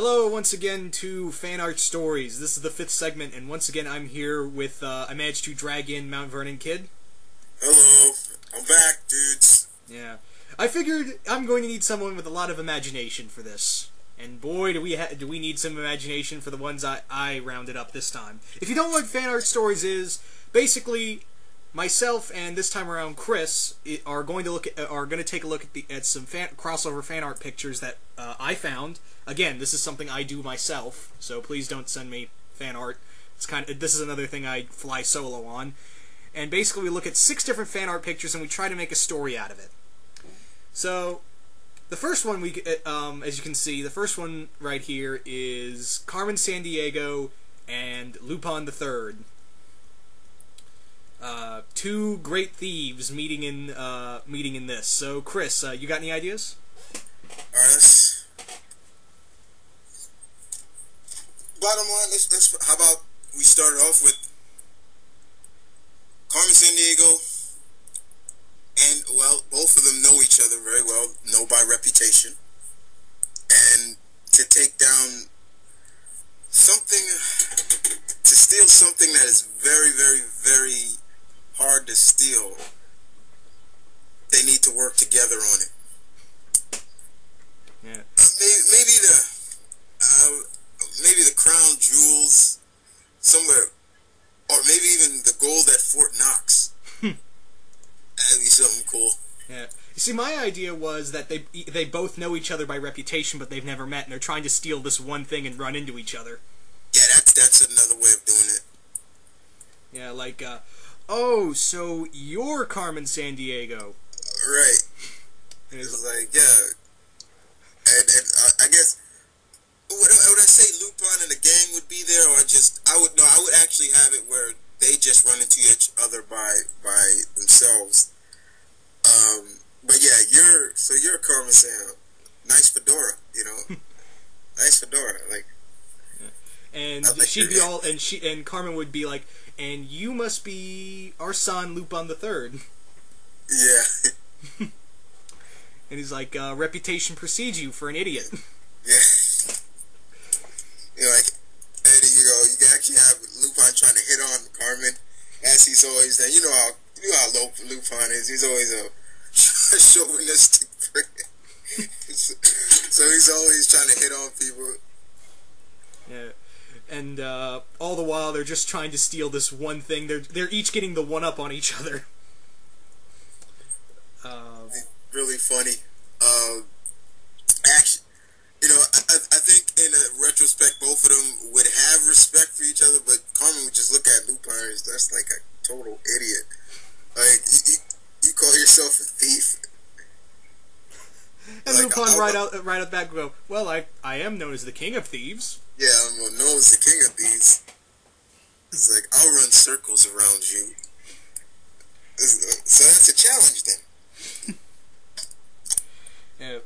Hello once again to Fan Art Stories. This is the 5th segment, and once again I'm here with, I managed to drag in TheMTVernonKid. Hello, I'm back, dudes. Yeah. I figured I'm going to need someone with a lot of imagination for this. And boy, do we need some imagination for the ones I rounded up this time. If you don't know what Fan Art Stories is, basically, myself and this time around Chris are going to take a look at some crossover fan art pictures that I found. Again, this is something I do myself, so please don't send me fan art. This is another thing I fly solo on. And basically, we look at 6 different fan art pictures and we try to make a story out of it. So, the first one as you can see, the first one right here is Carmen Sandiego and Lupin the Third. 2 great thieves meeting in this. So, Chris, you got any ideas? Alright, bottom line, how about we start it off with Carmen Sandiego, and, well, both of them know each other very well, know by reputation, and to take down something, to steal something that is very, very, very hard to steal, they need to work together on it. Yeah. Maybe the crown jewels somewhere, or maybe even the gold at Fort Knox. That'd be something cool. Yeah. You see, my idea was that they both know each other by reputation, but they've never met, and they're trying to steal this one thing and run into each other. Yeah, that's another way of doing it. Yeah, like, oh, so you're Carmen Sandiego. Right. It's like, yeah. And I guess, would I say Lupin and the gang would be there, or I would actually have it where they just run into each other by themselves. But yeah, you're Carmen Sam. Nice fedora, you know. Nice fedora, like. Yeah. And like she'd be all, and Carmen would be like, and you must be our son Lupin the Third. Yeah. And he's like, reputation precedes you for an idiot. Yeah. You know, like, and you can actually have Lupin trying to hit on Carmen, as he's always done. You know how low Lupin is. He's always a chauvinistic prick. So he's always trying to hit on people. Yeah. And all the while, they're just trying to steal this one thing. They're each getting the one-up on each other. Really funny. Actually, you know, I think in a retrospect, both of them would have respect for each other, but Carmen would just look at Lupin as that's like a total idiot. Like, you call yourself a thief? And like, Lupin right out back would go, well, I am known as the king of thieves. Yeah, I'm known as the king of thieves. It's like, I'll run circles around you. So that's a challenge then. Yeah.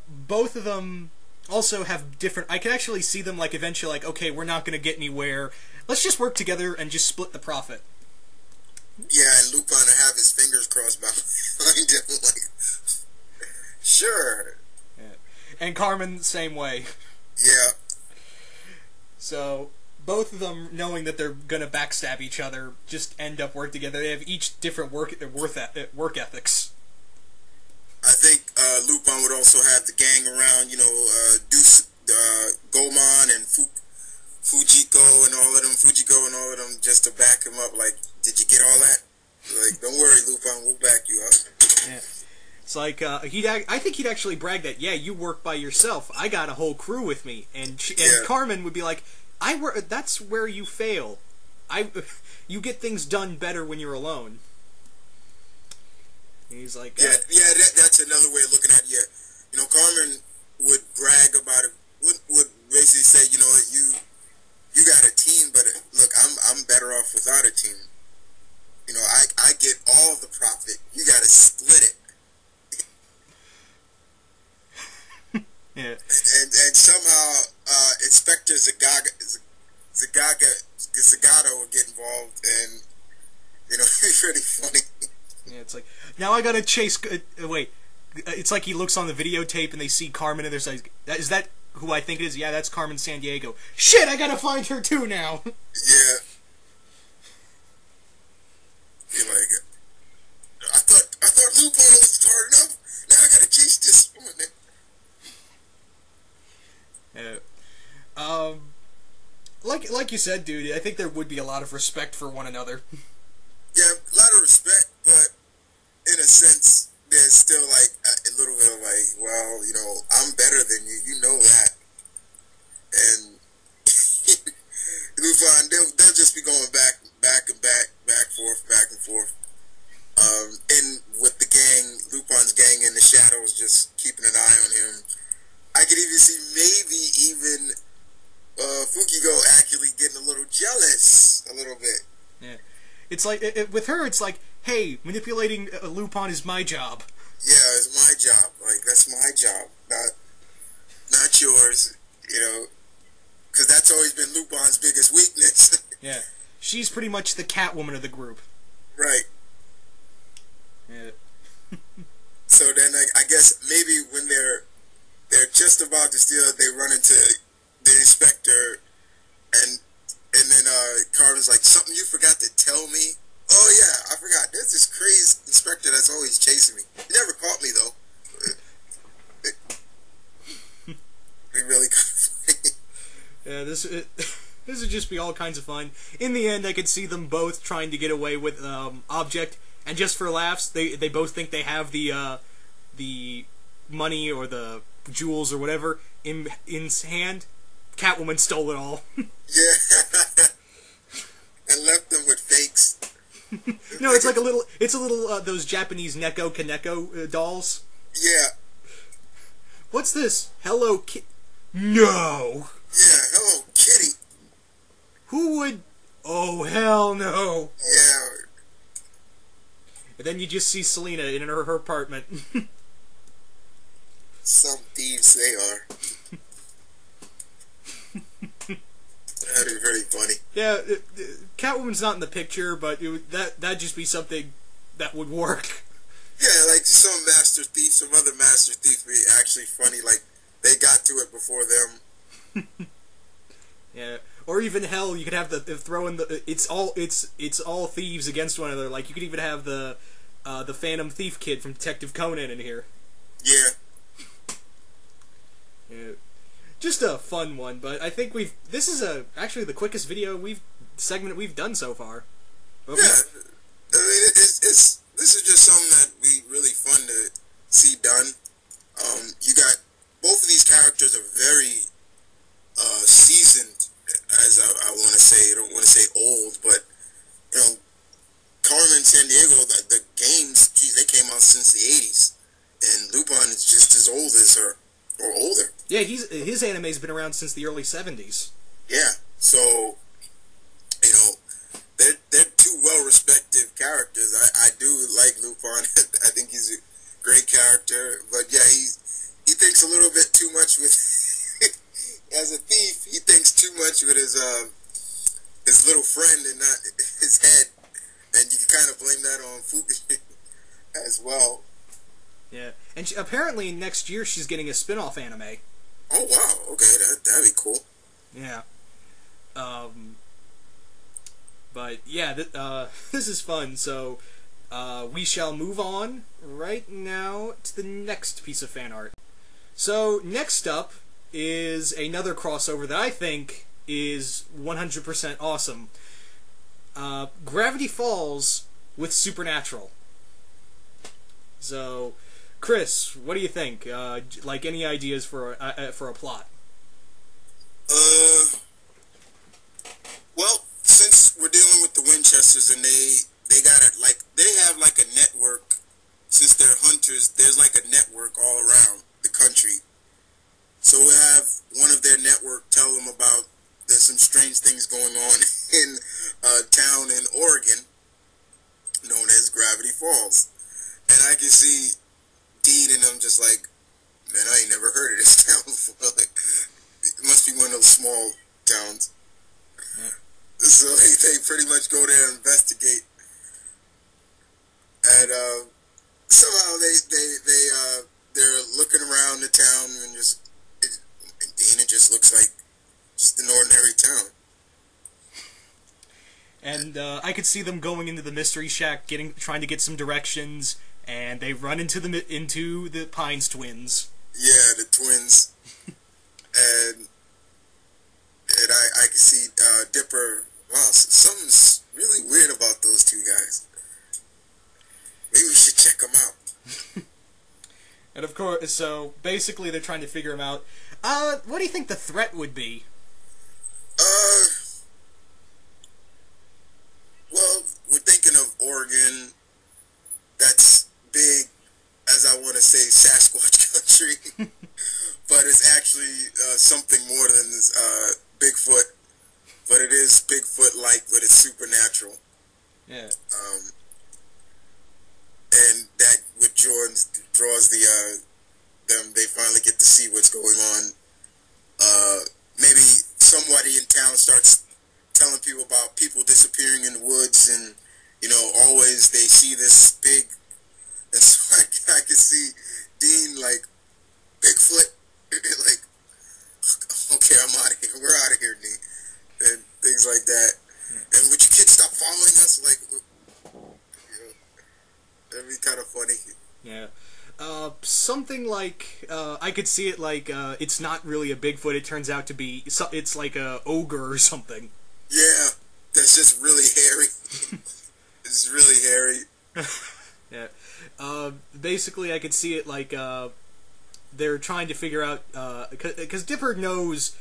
Both of them also have different... I can actually see them, like, eventually, like, okay, we're not going to get anywhere. Let's just work together and just split the profit. Yeah, and Lupin to have his fingers crossed behind him, like, sure. Yeah. And Carmen, same way. Yeah. So, both of them, knowing that they're going to backstab each other, just end up working together. They have each different work ethics. I think Lupin would also have the gang around, you know, Goman and Fujiko and all of them, just to back him up. Like, did you get all that? Like, don't worry, Lupin, we'll back you up. Yeah. It's like, I think he'd actually brag that, yeah, you work by yourself. I got a whole crew with me. And Carmen would be like, that's where you fail. You get things done better when you're alone. And he's like, yeah, that's another way of looking at it. Yeah, you know, Carmen would brag about it. Would basically say, you know what, you got a team, but look, I'm better off without a team. You know, I get all the profit. You got to split it. Yeah. And somehow Inspector Zagato would get involved, and you know, it's really funny. Yeah, it's like, now I gotta chase... wait, it's like he looks on the videotape and they see Carmen and there's like, is that who I think it is. Yeah, that's Carmen Sandiego. Shit, I gotta find her too now. Yeah. You're like, I thought Lupin was hard enough. Now I gotta chase this woman. Like you said, dude, I think there would be a lot of respect for one another. Yeah, a lot of respect, but in a sense, there's still like a little bit of like, well, you know, I'm better than you. You know that. And Lupin, they'll just be going back and forth. And with the gang, Lupin's gang in the shadows, just keeping an eye on him. I could even see maybe Fukigo actually getting a little jealous, a little bit. Yeah, it's like with her, it's like, hey, manipulating Lupin is my job. Yeah, it's my job. Like, that's my job, not yours. You know, because that's always been Lupin's biggest weakness. Yeah, she's pretty much the Catwoman of the group. Right. Yeah. So then I guess maybe when they're just about to steal it, they run into the inspector, and then Carmen's like, something you forgot to tell me? Oh yeah, I forgot. There's this crazy inspector that's always chasing me. He never caught me though. He really kind of funny. Yeah, this would just be all kinds of fun. In the end, I could see them both trying to get away with object, and just for laughs, they both think they have the money or the jewels or whatever in hand. Catwoman stole it all. Yeah, and left them with fakes. No, it's like a little those Japanese Neko Kaneko dolls. Yeah. What's this? Hello Kitty? No. Yeah, Hello Kitty. Who would? Oh hell no. Yeah. And then you just see Selena in her apartment. Some thieves they are. That'd be pretty funny. Yeah, Catwoman's not in the picture, but that'd just be something that would work. Yeah, like some other master thieves be actually funny. Like they got to it before them. Yeah, or even hell, you could have throw in the it's all thieves against one another. Like you could even have the Phantom Thief kid from Detective Conan in here. Yeah. Yeah. Just a fun one, but I think this is actually the quickest segment we've done so far. But yeah, I mean this is just something that we really fun to see done. You got both of these characters are very seasoned, as I want to say. I don't want to say old, but you know, Carmen and Sandiego, the games, geez, they came out since the 80s, and Lupin is just as old as her, or older. Yeah, his anime's been around since the early 70s. Yeah, so you know, they're two well-respected characters. I do like Lupin. I think he's a great character, but yeah, he thinks a little bit too much with as a thief. He thinks too much with his little friend and not his head, and you can kind of blame that on Fuki as well. Yeah, and apparently next year she's getting a spin-off anime. Oh wow! Okay, that'd be cool. Yeah. But yeah, this is fun. So we shall move on right now to the next piece of fan art. So next up is another crossover that I think is 100% awesome. Gravity Falls with Supernatural. So, Chris, what do you think? Like, any ideas for a plot? Well, since we're dealing with the Winchesters and they have like a network. Since they're hunters, there's like a network all around the country. So we have one of their network tell them about there's some strange things going on in a town in Oregon known as Gravity Falls. And I can see Dean and them just like, man, I ain't never heard of this town before. Like, it must be one of those small towns. Yeah. So they pretty much go there and investigate. And they're looking around the town and just it just looks like just an ordinary town. And I could see them going into the Mystery Shack, trying to get some directions, and they run into the Pines twins. Yeah, the twins. and I can see Dipper. Wow, something's really weird about those two guys. Maybe we should check them out. And of course, so basically they're trying to figure them out. What do you think the threat would be? Well, we're thinking of Oregon. That's big, as I want to say, Sasquatch country. But it's actually something more than Bigfoot. But it is Bigfoot-like, but it's supernatural. Yeah. And that with draws them. They finally get to see what's going on. Maybe somebody in town starts telling people about people disappearing in the woods, and always they see this big. And so I can see Dean like Bigfoot, like, okay, I'm out of here. We're out of here, Dean, and things like that. And would you kids stop following us? Like, that'd be kind of funny. Yeah. Something like, I could see it like, it's not really a Bigfoot, it turns out to be, it's like a ogre or something. Yeah, that's just really hairy. It's really hairy. Yeah. Basically, I could see it like, they're trying to figure out, because Dipper knows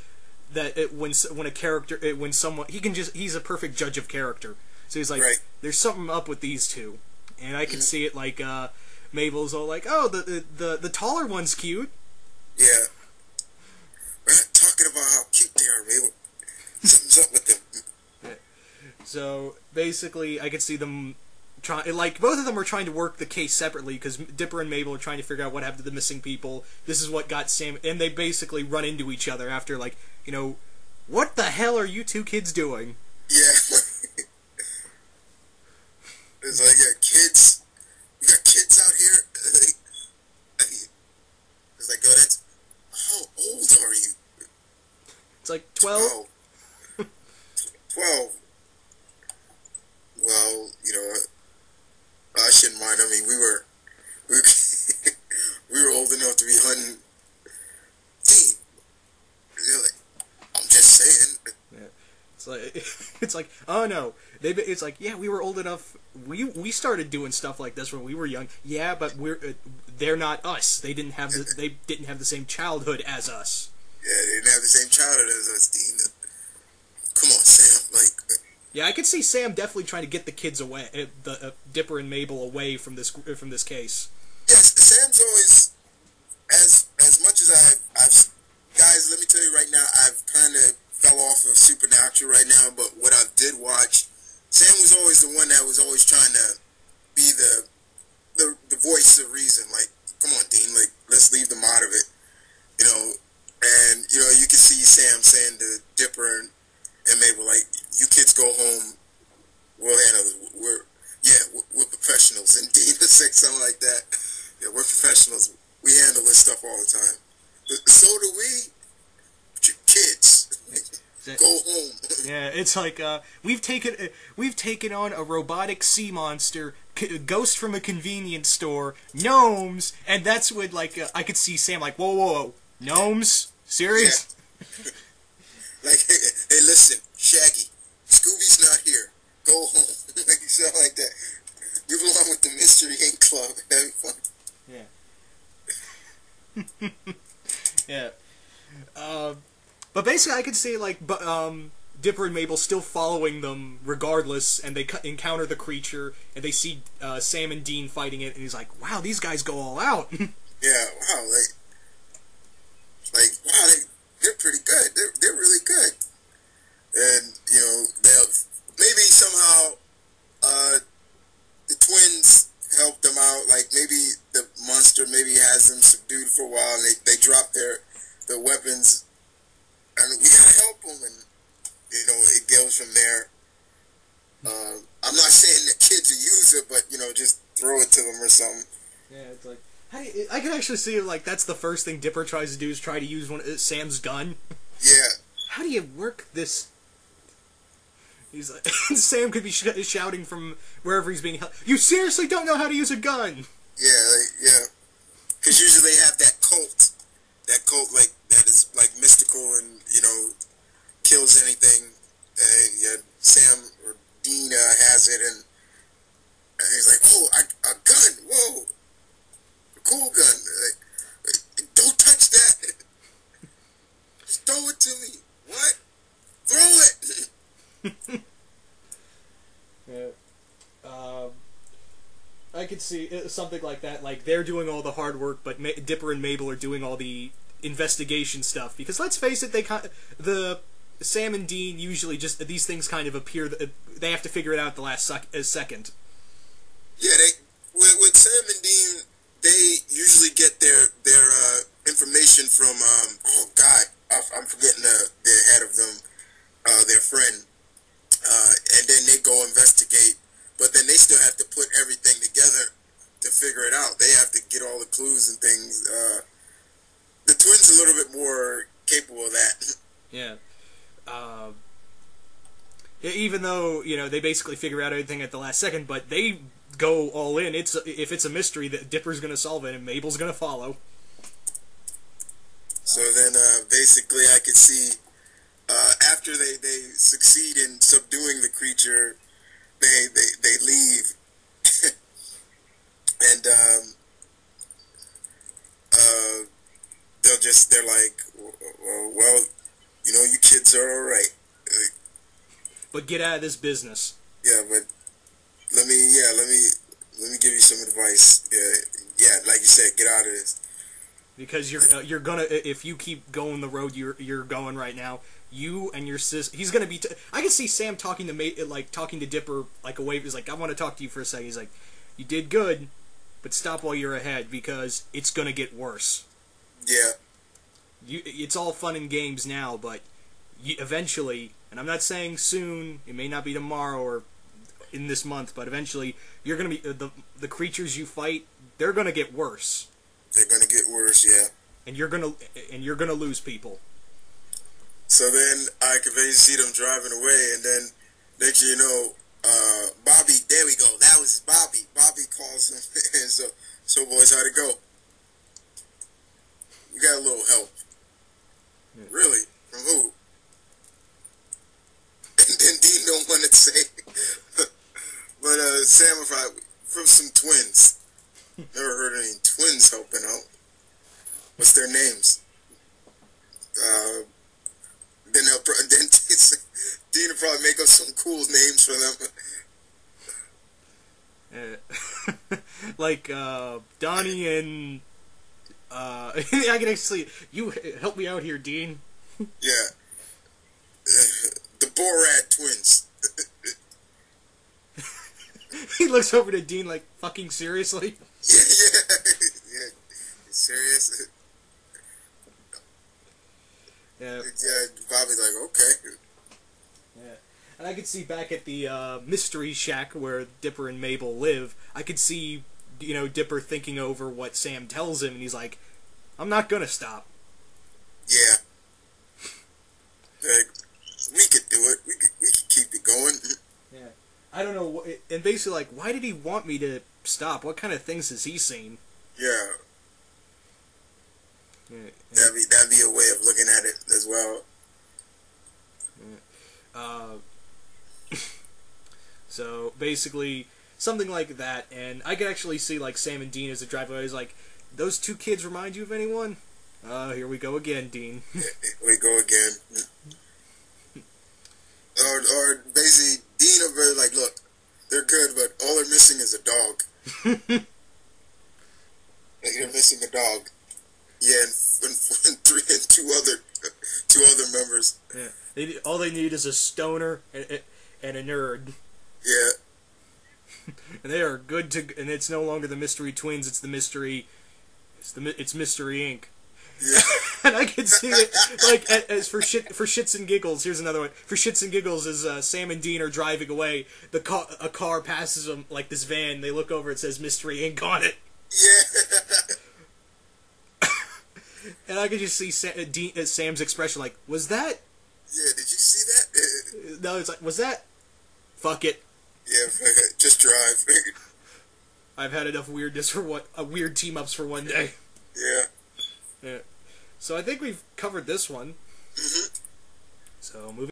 that when a character, he's a perfect judge of character. So he's like, right. There's something up with these two. And I can see it like, Mabel's all like, oh, the taller one's cute. Yeah. We're not talking about how cute they are, Mabel. Something's up with them. Yeah. So, basically, I could see them both of them are trying to work the case separately, because Dipper and Mabel are trying to figure out what happened to the missing people. This is what got Sam, and they basically run into each other after, like, what the hell are you two kids doing? Yeah. It's like, yeah, kids. You got kids out here? It's like, oh, how old are you? It's like 12? 12. Well, I shouldn't mind. I mean, we were we were old enough to be hunting. Dean, really? I'm just saying. Yeah. It's like, oh no. It's like, yeah, we were old enough. We started doing stuff like this when we were young. Yeah, but they're not us. They didn't have the same childhood as us. Yeah, they didn't have the same childhood as us, Dean. Come on, Sam. Like. Yeah, I could see Sam definitely trying to get the kids away, Dipper and Mabel away from this case. Yes, Sam's always, as much as I've guys, let me tell you right now, I've kind of fell off of Supernatural right now, but what I did watch, Sam was always the one that was always trying to be the voice of reason. Like, come on, Dean, like, let's leave them out of it, and you can see Sam saying to Dipper and Mabel, like, you kids go home, we'll handle it. We're professionals. And Dean would say something like that. Yeah, we're professionals. We handle this stuff all the time. But so do we. But your kids. Go home. Yeah, it's like, we've taken on a robotic sea monster, ghost from a convenience store, gnomes, and that's when, like, I could see Sam like, whoa, gnomes? Serious? Yeah. Like, hey, listen, Shaggy, Scooby's not here. Go home. Like, something like that. You belong with the Mystery Inc. Club. That'd be fun. Yeah. Yeah. But basically, I could see, like, Dipper and Mabel still following them regardless, and they encounter the creature, and they see Sam and Dean fighting it, and he's like, wow, these guys go all out. Yeah, wow, wow, they're pretty good. They're really good. And, they'll maybe somehow the twins help them out. Like, maybe the monster has them subdued for a while, and they drop their weapons, and we gotta help them, and, it goes from there. I'm not saying the kids will use it, but, just throw it to them or something. Yeah, it's like, I can actually see, like, that's the first thing Dipper tries to do is try to use Sam's gun. Yeah. How do you work this? He's like, Sam could be shouting from wherever he's being held. You seriously don't know how to use a gun? Yeah. Because usually they have that cult, like that is like mystical and kills anything. Yeah, Sam or Dean has it, and he's like, oh, a gun, whoa, a cool gun. Like, don't touch that. Just throw it to me. What? Throw it. Yeah. I could see something like that. Like, they're doing all the hard work, but Dipper and Mabel are doing all the investigation stuff. Because let's face it, Sam and Dean usually just these things kind of appear. They have to figure it out at the last second. Yeah, with Sam and Dean, they usually get their information from oh God, I'm forgetting the head of them, their friend, and then they go investigate. But then they still have to put everything together to figure it out. They have to get all the clues and things. The twins are a little bit more capable of that. Yeah. Even though, they basically figure out everything at the last second, but they go all in. If it's a mystery, that Dipper's going to solve it and Mabel's going to follow. So then, basically, I could see, after they succeed in subduing the creature, they leave, and they're like, well, you kids are all right, but get out of this business. Yeah, but let me give you some advice. Yeah, like you said, get out of this. Because you're gonna, if you keep going the road you're going right now, you and your sis, he's gonna be. I can see Sam talking to Dipper like away. He's like, I want to talk to you for a second. He's like, you did good, but stop while you're ahead because it's gonna get worse. Yeah. It's all fun and games now, but eventually, and I'm not saying soon. It may not be tomorrow or in this month, but eventually, you're gonna be the creatures you fight. They're gonna get worse. They're gonna get worse, yeah. And you're gonna lose people. So then I could basically see them driving away, and then next thing you know, Bobby, there we go. That was Bobby. Bobby calls him, and so boys, how'd it go? We got a little help. Yeah. Really? From who? And then Dean don't want to say, but Sam, from some twins. Never heard any twins helping out. What's their names? Then Dean will probably make up some cool names for them. Like Donnie and I can actually help me out here, Dean. Yeah, the Borat twins. He looks over to Dean like, fucking seriously? Yeah. Serious? Yeah. Bobby's like, okay. Yeah. And I could see back at the mystery shack where Dipper and Mabel live, I could see, Dipper thinking over what Sam tells him, and he's like, I'm not gonna stop. Yeah. Like, we could do it. We could keep it going. Yeah. I don't know, and basically, like, why did he want me to stop? What kind of things has he seen? Yeah. That'd be a way of looking at it as well. So basically, something like that, and I could actually see like Sam and Dean as a driver. He's like, "Those two kids remind you of anyone?" Here we go again, Dean. We go again. Or basically, Dean will be like, "Look, they're good, but all they're missing is a dog. They're missing a dog." Yeah, and two other members. Yeah, all they need is a stoner and a nerd. Yeah, and they are good to. And it's no longer the Mystery Twins; it's the Mystery. It's Mystery Inc. Yeah. And I can see it like as for shits and giggles. Here's another one. For shits and giggles, as Sam and Dean are driving away, a car passes them like this van. They look over. It says Mystery Inc. on it. Yeah. And I could just see Sam's expression, like, was that? Yeah, did you see that? No, it's like, was that? Fuck it. Yeah, just drive. I've had enough weirdness for weird team-ups for one day. Yeah. So I think we've covered this one. Mm-hmm. So moving